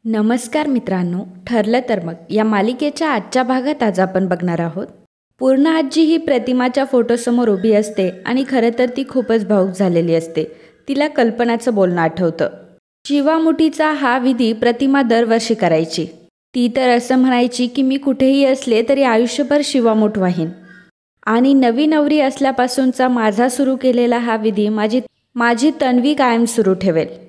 नमस्कार मित्रांनो, ठरलं तर मग या मालिकेच्या आजच्या भागात आज आपण बघणार आहोत. पूर्ण आजी ही प्रतिमाच्या फोटोसमोर उभी असते आणि खरं तर ती खूपच भावूक झालेली असते. तिला कल्पनाचं बोलणं आठवतं. शिवामुठीचा हा विधी प्रतिमा दरवर्षी करायची. ती तर असं म्हणायची की मी कुठेही असले तरी आयुष्यभर शिवामुठ वाहीन आणि नवी नवरी असल्यापासूनचा माझा सुरू केलेला हा विधी माझी तन्वी कायम सुरू ठेवेल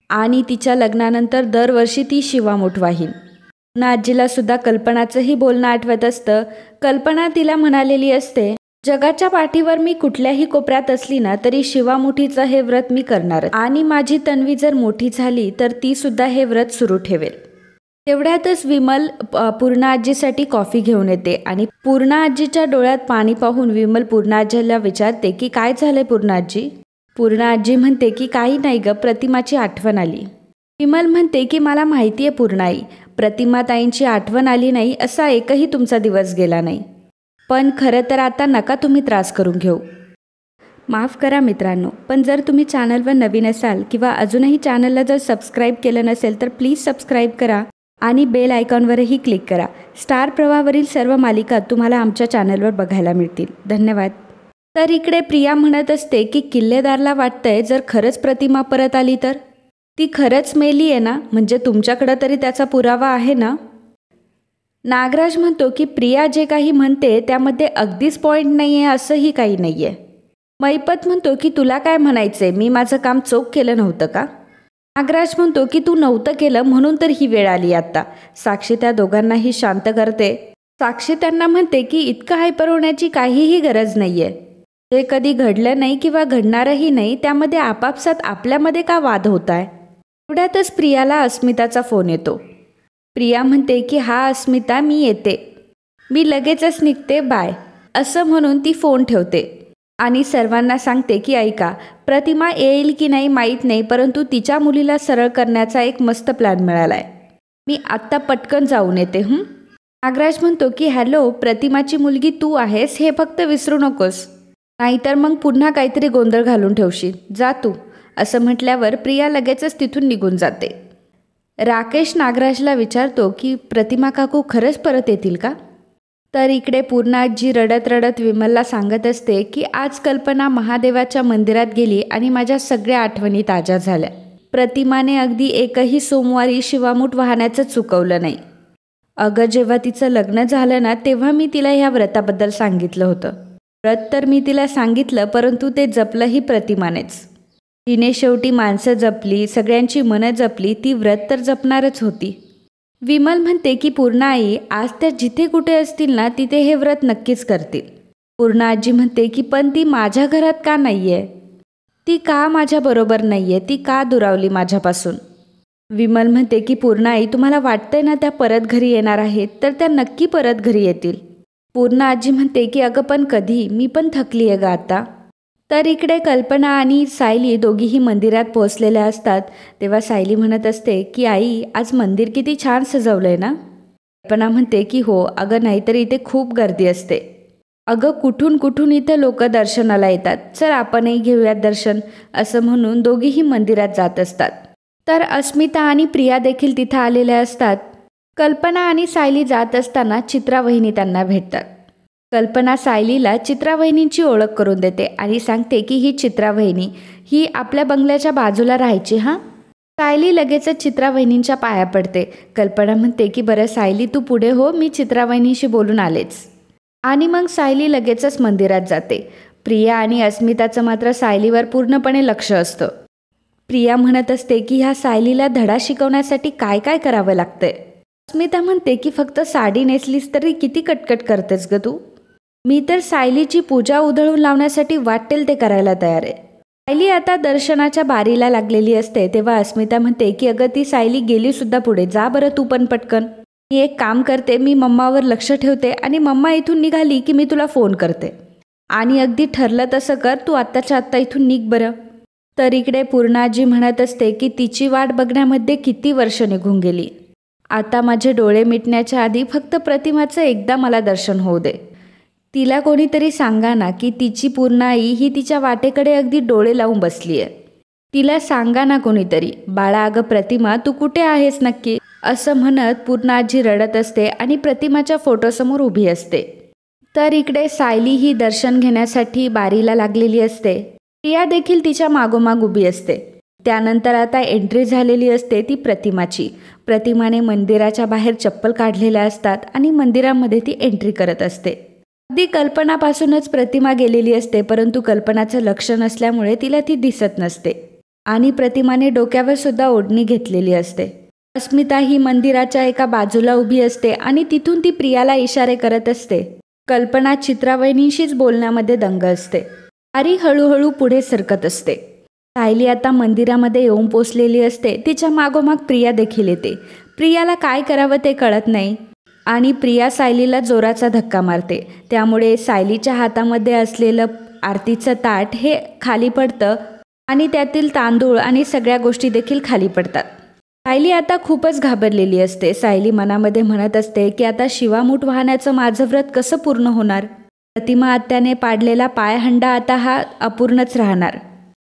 आणि तिच्या लग्नानंतर दरवर्षी ती शिवामुठ वाहीन. पुन्हा आजीला सुद्धा कल्पनाचंही बोलणं आठवत असतं. कल्पना तिला म्हणालेली असते, जगाच्या पाठीवर मी कुठल्याही कोपऱ्यात असली ना तरी शिवामुठीचं हे व्रत मी करणार आणि माझी तन्वी जर मोठी झाली तर ती सुद्धा हे व्रत सुरू ठेवेल. तेवढ्यातच विमल पूर्ण आजीसाठी कॉफी घेऊन येते आणि पूर्ण आजीच्या डोळ्यात पाणी पाहून विमल पूर्ण आजीला विचारते की काय झालंय पूर्ण आजी. पूर्ण आजी म्हणते की काही नाही ग, प्रतिमाची आठवण आली. विमल म्हणते की मला माहिती आहे पूर्णाई, प्रतिमाताईंची आठवण आली नाही असा एकही तुमचा दिवस गेला नाही. पण खरं तर आता नका तुम्ही त्रास करून घेऊ. माफ करा मित्रांनो, पण जर तुम्ही चॅनलवर नवीन असाल किंवा अजूनही चॅनलला जर सबस्क्राईब केलं नसेल तर प्लीज सबस्क्राईब करा आणि बेल आयकॉनवरही क्लिक करा. स्टार प्रवाहावरील सर्व मालिका तुम्हाला आमच्या चॅनलवर बघायला मिळतील. धन्यवाद. तर इकडे प्रिया म्हणत असते की किल्लेदारला वाटतंय जर खरंच प्रतिमा परत आली तर ती खरंच मेली आहे ना, म्हणजे तुमच्याकडं तरी त्याचा पुरावा आहे ना. नागराज म्हणतो की प्रिया जे काही म्हणते त्यामध्ये अगदीच पॉईंट नाही आहे असंही काही नाही आहे. मैपत म्हणतो की तुला काय म्हणायचंय, मी माझं काम चोख केलं नव्हतं का. नागराज म्हणतो की तू नव्हतं केलं म्हणून तर ही वेळ आली आत्ता. साक्षी त्या दोघांनाही शांत करते. साक्षी त्यांना म्हणते की इतकं हायपर होण्याची काहीही गरज नाही आहे. जे कधी घडलं नाही किंवा घडणारही नाही त्यामध्ये आपापसात आपल्यामध्ये का वाद होत आहे. एवढ्यातच प्रियाला अस्मिताचा फोन येतो. प्रिया म्हणते की हा अस्मिता, मी येते, मी लगेचच निघते, बाय असं म्हणून ती फोन ठेवते आणि सर्वांना सांगते की ऐका, प्रतिमा येईल की नाही माहीत नाही, परंतु तिच्या मुलीला सरळ करण्याचा एक मस्त प्लॅन मिळाला आहे. मी आत्ता पटकन जाऊन येते. नागराज म्हणतो की हॅलो, प्रतिमाची मुलगी तू आहेस हे फक्त विसरू नकोस, नाहीतर मग पुन्हा काहीतरी गोंधळ घालून ठेवशील, जा तू. असं म्हटल्यावर प्रिया लगेचच तिथून निघून जाते. राकेश नागराजला विचारतो की प्रतिमा काकू खरंच परत येतील का. तर इकडे पूर्ण आजी रडत रडत विमलला सांगत असते की आज कल्पना महादेवाच्या मंदिरात गेली आणि माझ्या सगळ्या आठवणी ताज्या झाल्या. प्रतिमाने अगदी एकही सोमवारी शिवामुठ वाहण्याचं चुकवलं नाही. अगं, जेव्हा तिचं लग्न झालं ना तेव्हा मी तिला ह्या व्रताबद्दल सांगितलं होतं. व्रत तर मी तिला सांगितलं, परंतु ते जपलंही प्रतिमानेच. तिने शेवटी माणसं जपली, सगळ्यांची मनं जपली, ती व्रत तर जपणारच होती. विमल म्हणते की पूर्ण आई, आज त्या जिथे कुठे असतील ना तिथे हे व्रत नक्कीच करतील. पूर्ण आजी म्हणते की पण ती माझ्या घरात का नाही आहे, ती का माझ्याबरोबर नाही आहे, ती का दुरावली माझ्यापासून. विमल म्हणते की पूर्ण आई, तुम्हाला वाटतंय ना त्या परत घरी येणार आहेत, तर त्या नक्की परत घरी येतील. पूर्ण आजी म्हणते की अगं पण कधी, मी पण थकली आहे ग आता. तर इकडे कल्पना आणि सायली दोघीही मंदिरात पोहोचलेल्या असतात. तेव्हा सायली म्हणत असते की आई, आज मंदिर किती छान सजवलंय ना. कल्पना म्हणते की हो अगं, नाहीतर इथे खूप गर्दी असते. अगं, कुठून कुठून इथे लोक दर्शनाला येतात, चल आपणही घेऊयात दर्शन, असं म्हणून दोघीही मंदिरात जात असतात. तर अस्मिता आणि प्रिया देखील तिथं आलेल्या असतात. कल्पना आणि सायली जात असताना चित्रा वहिनी त्यांना भेटतात. कल्पना सायलीला चित्रा वहिनींची ओळख करून देते आणि सांगते की ही चित्रा वहिनी, ही आपल्या बंगल्याच्या बाजूला राहायची. सायली लगेचच चित्रा वहिनींच्या पाया पडते. कल्पना म्हणते की बरं सायली तू पुढे हो, मी चित्रा वहिनीशी बोलून आलेच. आणि मग सायली लगेचच मंदिरात जाते. प्रिया आणि अस्मिताचं मात्र सायलीवर पूर्णपणे लक्ष असतं. प्रिया म्हणत असते की ह्या सायलीला धडा शिकवण्यासाठी काय काय करावं लागतंय. अस्मिता म्हणते की फक्त साडी नेसलीस तरी किती कटकट करतेस ग तू. मी तर सायलीची पूजा उधळून लावण्यासाठी वाटेल ते करायला तयार आहे. सायली आता दर्शनाच्या बारीला लागलेली असते. तेव्हा अस्मिता म्हणते की अगं ती सायली गेली सुद्धा पुढे, जा बरं तू पण पटकन. मी एक काम करते, मी मम्मावर लक्ष ठेवते आणि मम्मा इथून निघाली की मी तुला फोन करते. आणि अगदी ठरलं तसं कर, तू आत्ताच्या आत्ता इथून निघ बरं. तर इकडे पूर्णाजी म्हणत असते की तिची वाट बघण्यामध्ये किती वर्ष निघून गेली. आता माझे डोळे मिटण्याच्या आधी फक्त प्रतिमाचं एकदा मला दर्शन होऊ दे. तिला कोणीतरी सांगा ना की तिची पूर्ण आई ही तिच्या वाटेकडे अगदी डोळे लावून बसली आहे. तिला सांगा ना कोणीतरी. बाळा अगं प्रतिमा, तू कुठे आहेस नक्की, असं म्हणत पूर्ण आजी रडत असते आणि प्रतिमाच्या फोटोसमोर उभी असते. तर इकडे सायली ही दर्शन घेण्यासाठी बारीला लागलेली असते. प्रिया देखील तिच्या मागोमाग उभी असते. त्यानंतर आता एंट्री झालेली असते ती प्रतिमाची. प्रतिमाने मंदिराच्या बाहेर चप्पल काढलेल्या असतात आणि मंदिरामध्ये ती एंट्री करत असते. अगदी कल्पनापासूनच प्रतिमा गेलेली असते, परंतु कल्पनाचं लक्ष नसल्यामुळे तिला ती दिसत नसते आणि प्रतिमाने डोक्यावर सुद्धा ओढणी घेतलेली असते. अस्मिता ही मंदिराच्या एका बाजूला उभी असते आणि तिथून ती प्रियाला इशारे करत असते. कल्पना चित्रावहिनीशीच बोलण्यामध्ये दंग असते. आरी हळूहळू पुढे सरकत असते. सायली आता मंदिरामध्ये येऊन पोचलेली असते. तिच्या मागोमाग प्रिया देखील येते. प्रियाला काय करावं ते कळत नाही आणि प्रिया सायलीला जोराचा धक्का मारते. त्यामुळे सायलीच्या हातामध्ये असलेलं आरतीचं ताट हे खाली पडतं आणि त्यातील तांदूळ आणि सगळ्या गोष्टी देखील खाली पडतात. सायली आता खूपच घाबरलेली असते. सायली मनामध्ये म्हणत असते की आता शिवामूठ वाहण्याचं माझं व्रत कसं पूर्ण होणार. प्रतिमा आत्याने पाडलेला पायहंडा आता हा अपूर्णच राहणार.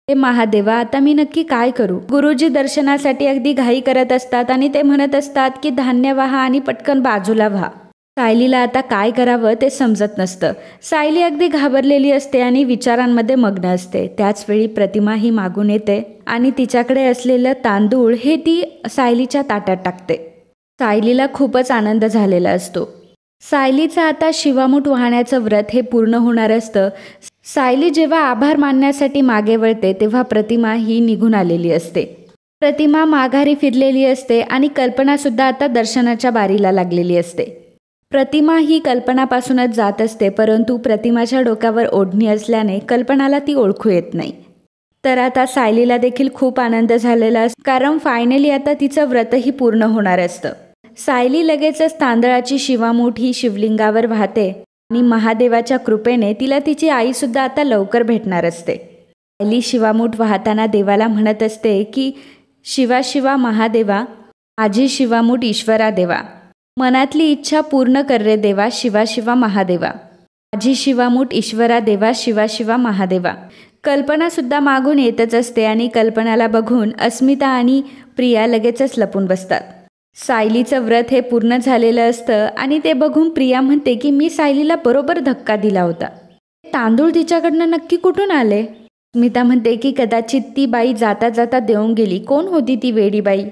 हे महादेवा, आता मी नक्की काय करू. गुरुजी दर्शनासाठी अगदी घाई करत असतात आणि ते म्हणत असतात की धान्य वाहा आणि पटकन बाजूला व्हा. सायलीला आता काय करावं ते समजत नसतं. सायली अगदी घाबरलेली असते आणि विचारांमध्ये मग्न असते. त्याचवेळी प्रतिमा ही मागून येते आणि तिच्याकडे असलेलं तांदूळ हे ती सायलीच्या ताटात टाकते. सायलीला खूपच आनंद झालेला असतो. सायलीचं आता शिवामूठ वाहण्याचं व्रत हे पूर्ण होणार असतं. सायली जेव्हा आभार मानण्यासाठी मागे वळते तेव्हा प्रतिमा ही निघून आलेली असते. प्रतिमा माघारी फिरलेली असते आणि कल्पनासुद्धा आता दर्शनाच्या बारीला लागलेली असते. प्रतिमा ही कल्पनापासूनच जात असते, परंतु प्रतिमाच्या डोक्यावर ओढणी असल्याने कल्पनाला ती ओळखू येत नाही. तर आता सायलीला देखील खूप आनंद झालेला असतो, कारण फायनली आता तिचं व्रतही पूर्ण होणार असतं. सायली लगेचच तांदळाची शिवामूठ ही शिवलिंगावर वाहते आणि महादेवाच्या कृपेने तिला तिची आईसुद्धा आता लवकर भेटणार असते. सायली शिवामूठ वाहताना देवाला म्हणत असते की शिवा शिवा महादेवा, माझी शिवामूठ ईश्वरा देवा, मनातली इच्छा पूर्ण कर रे देवा, शिवा शिवा महादेवा, माझी शिवामूठ ईश्वरा देवा, शिवा शिवा महादेवा. कल्पनासुद्धा मागून येतच असते आणि कल्पनाला बघून अस्मिता आणि प्रिया लगेचच लपून बसतात. सायलीचं व्रत हे पूर्ण झालेलं असतं आणि ते बघून प्रिया म्हणते की मी सायलीला बरोबर धक्का दिला होता. तांदूळ तिच्याकडनं नक्की कुठून आले. अस्मिता म्हणते की कदाचित ती बाई जाता जाता देऊन गेली. कोण होती ती वेडी बाई.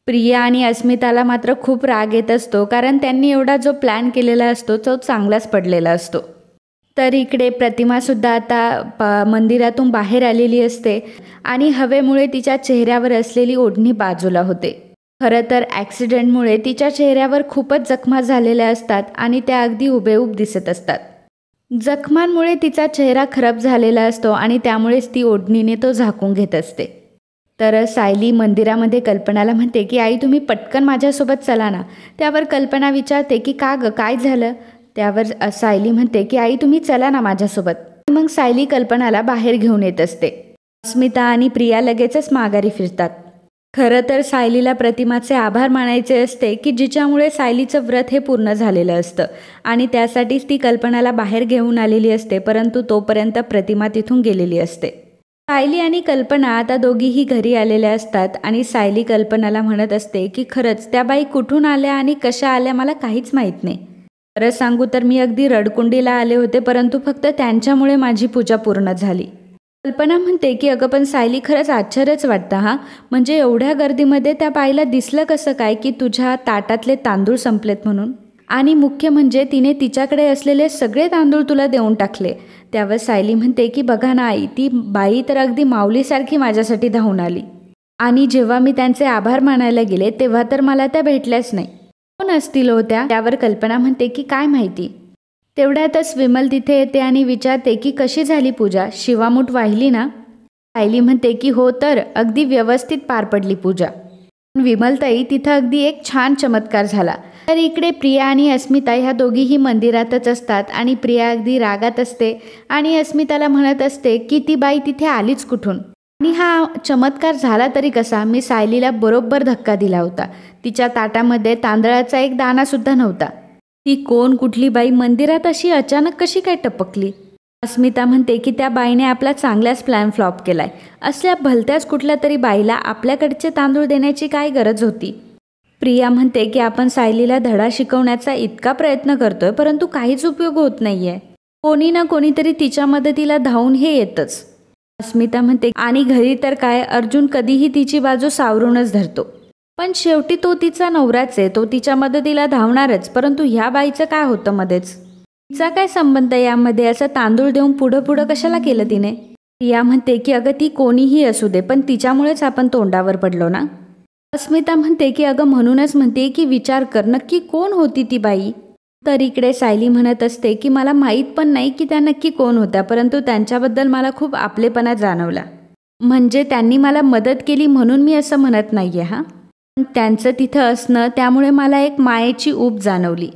प्रिया आणि अस्मिताला मात्र खूप राग येत असतो, कारण त्यांनी एवढा जो प्लॅन केलेला असतो तो चांगलाच पडलेला असतो. तर इकडे प्रतिमासुद्धा आता मंदिरातून बाहेर आलेली असते आणि हवेमुळे तिच्या चेहऱ्यावर असलेली ओढणी बाजूला होते. खरं तर ॲक्सिडेंटमुळे तिच्या चेहऱ्यावर खूपच जखमा झालेल्या असतात आणि त्या अगदी हुबेहूब दिसत असतात. जखमांमुळे तिचा चेहरा खराब झालेला असतो आणि त्यामुळेच ती ओढणीने तो झाकून घेत असते. तर सायली मंदिरामध्ये कल्पनाला म्हणते की आई तुम्ही पटकन माझ्यासोबत चला ना. त्यावर कल्पना विचारते की का गं, काय झालं. त्यावर सायली म्हणते की आई तुम्ही चला ना माझ्यासोबत. मग सायली कल्पनाला बाहेर घेऊन येत असते. अस्मिता आणि प्रिया लगेचच माघारी फिरतात. खरं तर सायलीला प्रतिमाचे आभार मानायचे असते की जिच्यामुळे सायलीचं व्रत हे पूर्ण झालेलं असतं आणि त्यासाठीच ती कल्पनाला बाहेर घेऊन आलेली असते, परंतु तोपर्यंत प्रतिमा तिथून गेलेली असते. सायली आणि कल्पना आता दोघीही घरी आलेल्या असतात आणि सायली कल्पनाला म्हणत असते की खरंच त्या बाई कुठून आल्या आणि कशा आल्या मला काहीच माहीत नाही. खरं सांगू तर मी अगदी रडकुंडीला आले होते, परंतु फक्त त्यांच्यामुळे माझी पूजा पूर्ण झाली. कल्पना म्हणते की अगं पण सायली खरंच आश्चर्यच वाटतं हा. म्हणजे एवढ्या गर्दीमध्ये त्या बाईला दिसलं कसं काय की तुझ्या ताटातले तांदूळ संपलेत म्हणून. आणि मुख्य म्हणजे तिने तिच्याकडे असलेले सगळे तांदूळ तुला देऊन टाकले. त्यावर सायली म्हणते की बघा ना आई, ती बाई तर अगदी माऊलीसारखी माझ्यासाठी धावून आली आणि जेव्हा मी त्यांचे आभार मानायला गेले तेव्हा तर मला त्या भेटल्याच नाही. कोण असतील होत्या. त्यावर कल्पना म्हणते की काय माहिती. तेवढ्यातच विमल तिथे येते आणि विचारते की कशी झाली पूजा, शिवामूठ वाहिली ना. सायली म्हणते की हो, तर अगदी व्यवस्थित पार पडली पूजा. विमलताई तिथं अगदी एक छान चमत्कार झाला. तर इकडे प्रिया आणि अस्मिता ह्या दोघीही मंदिरातच असतात आणि प्रिया अगदी रागात असते आणि अस्मिताला म्हणत असते की ती बाई तिथे आलीच कुठून आणि हा चमत्कार झाला तरी कसा. मी सायलीला बरोबर धक्का दिला होता. तिच्या ताटामध्ये तांदळाचा एक दाणासुद्धा नव्हता. ती कोण, कुठली बाई मंदिरात अशी अचानक कशी काय टपकली. अस्मिता म्हणते की त्या बाईने आपला चांगलाच प्लॅन फ्लॉप केलाय. असल्या भलत्याच कुठल्या तरी बाईला आपल्याकडचे तांदूळ देण्याची काय गरज होती. प्रिया म्हणते की आपण सायलीला धडा शिकवण्याचा इतका प्रयत्न करतोय परंतु काहीच उपयोग होत नाहीये. कोणी ना कोणीतरी तिच्या मदतीला धावून हे येतच. अस्मिता म्हणते आणि घरी तर काय, अर्जुन कधीही तिची बाजू सावरूनच धरतो. पण शेवटी तो तिचा नवराच आहे, तो तिच्या मदतीला धावणारच. परंतु ह्या बाईचं काय होतं मध्येच, तिचा काय संबंध यामध्ये, असं तांदूळ देऊन पुढं पुढं कशाला केलं तिने. प्रिया म्हणते की अगं ती कोणीही असू दे पण तिच्यामुळेच आपण तोंडावर पडलो ना. अस्मिता म्हणते की अगं म्हणूनच म्हणते की विचार कर नक्की कोण होती ती बाई. तर इकडे सायली म्हणत असते की मला माहीत पण नाही की त्या नक्की कोण होत्या, परंतु त्यांच्याबद्दल मला खूप आपलेपणा जाणवला. म्हणजे त्यांनी मला मदत केली म्हणून मी असं म्हणत नाहीये हा. त्यांचं तिथं असणं त्यामुळे मला एक मायेची ऊब जाणवली.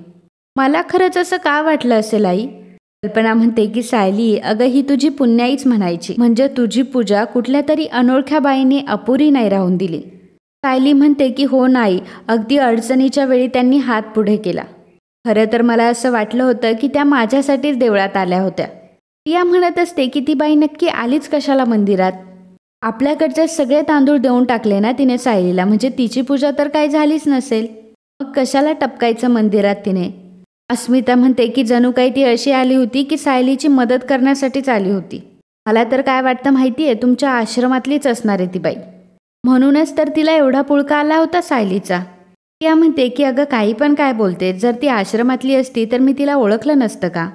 मला खरंच असं का वाटलं असेल आई. कल्पना म्हणते की सायली अगं ही तुझी पुण्याईच म्हणायची, म्हणजे तुझी पूजा कुठल्या तरी अनोळख्या बाईने अपुरी नाही राहून दिली. सायली म्हणते की हो नाही, अगदी अडचणीच्या वेळी त्यांनी हात पुढे केला. खरं तर मला असं वाटलं होतं की त्या माझ्यासाठीच देवळात आल्या होत्या. प्रिया म्हणत असते की ती बाई नक्की आलीच कशाला मंदिरात. आपल्याकडचे सगळे तांदूळ देऊन टाकले ना तिने सायलीला, म्हणजे तिची पूजा तर काही झालीच नसेल, मग कशाला टपकायचं मंदिरात तिने. अस्मिता म्हणते की जणू काही ती अशी आली होती की सायलीची मदत करण्यासाठीच आली होती. मला तर काय वाटतं माहिती आहे, तुमच्या आश्रमातलीच असणार आहे ती बाई, म्हणूनच तर तिला एवढा पुळका आला होता सायलीचा. प्रिया म्हणते की अगं काही पण काय बोलते, जर ती आश्रमातली असती तर मी तिला ओळखलं नसतं का.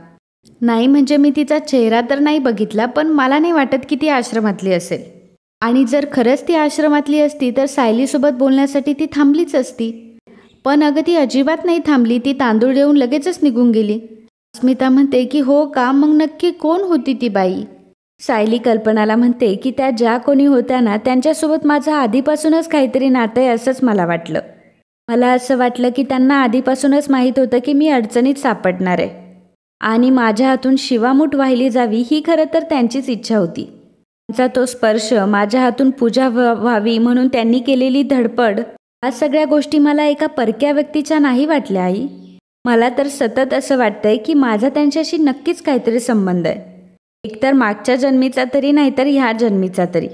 नाही म्हणजे मी तिचा चेहरा तर नाही बघितला, पण मला नाही वाटत की ती आश्रमातली असेल. आणि जर खरंच ती आश्रमातली असती तर सायलीसोबत बोलण्यासाठी ती थांबलीच असती. पण अगं ती अजिबात नाही थांबली, ती तांदूळ देऊन लगेचच निघून गेली. अस्मिता म्हणते की हो का, मग नक्की कोण होती ती बाई. सायली कल्पनाला म्हणते की त्या ज्या कोणी होत्या ना त्यांच्यासोबत माझं आधीपासूनच काहीतरी नातं आहे असंच मला वाटलं. मला असं वाटलं की त्यांना आधीपासूनच माहीत होतं की मी अडचणीत सापडणार आहे आणि माझ्या हातून शिवामूठ वाहिली जावी ही खरं तर त्यांचीच इच्छा होती. त्यांचा तो स्पर्श, माझ्या हातून पूजा व्हावी म्हणून त्यांनी केलेली धडपड, या सगळ्या गोष्टी मला एका परक्या व्यक्तीच्या नाही वाटल्या आई. मला तर सतत असं वाटतंय की माझा त्यांच्याशी नक्कीच काहीतरी संबंध आहे, एकतर मागच्या जन्मीचा तरी नाहीतर ह्या जन्मीचा तरी.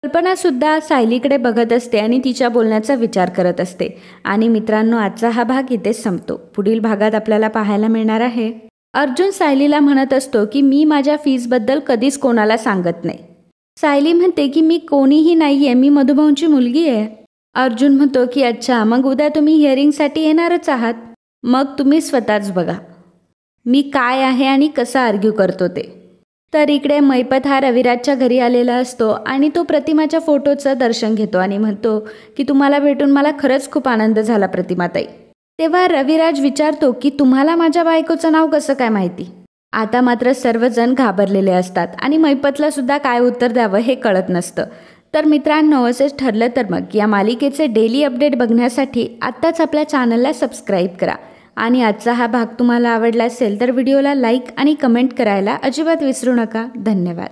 कल्पनासुद्धा सायलीकडे बघत असते आणि तिच्या बोलण्याचा विचार करत असते. आणि मित्रांनो, आजचा हा भाग इथेच संपतो. पुढील भागात आपल्याला पाहायला मिळणार आहे अर्जुन सायलीला म्हणत असतो की मी माझ्या फीजबद्दल कधीच कोणाला सांगत नाही. सायली म्हणते की मी कोणीही नाही आहे, मी मधुभाऊंची मुलगी आहे. अर्जुन म्हणतो की अच्छा, मग उद्या तुम्ही हिअरिंगसाठी येणारच आहात, मग तुम्ही स्वतःच बघा मी काय आहे आणि कसा आर्ग्यू करतो ते. तर इकडे मैपत हा रविराजच्या घरी आलेला असतो आणि तो प्रतिमाच्या फोटोचं दर्शन घेतो आणि म्हणतो की तुम्हाला भेटून मला खरंच खूप आनंद झाला प्रतिमाताई. तेव्हा रविराज विचारतो की तुम्हाला माझ्या बायकोचं नाव कसं काय माहिती. आता मात्र सर्वजण घाबरलेले असतात आणि मैपतला सुद्धा काय उत्तर द्यावं हे कळत नसतं. तर मित्रांनो, असेच ठरलं तर मग या मालिकेचे डेली अपडेट बघण्यासाठी आत्ताच आपल्या चॅनलला सबस्क्राईब करा. आणि आजचा हा भाग तुम्हाला आवडला असेल तर व्हिडिओला लाईक आणि कमेंट करायला अजिबात विसरू नका. धन्यवाद.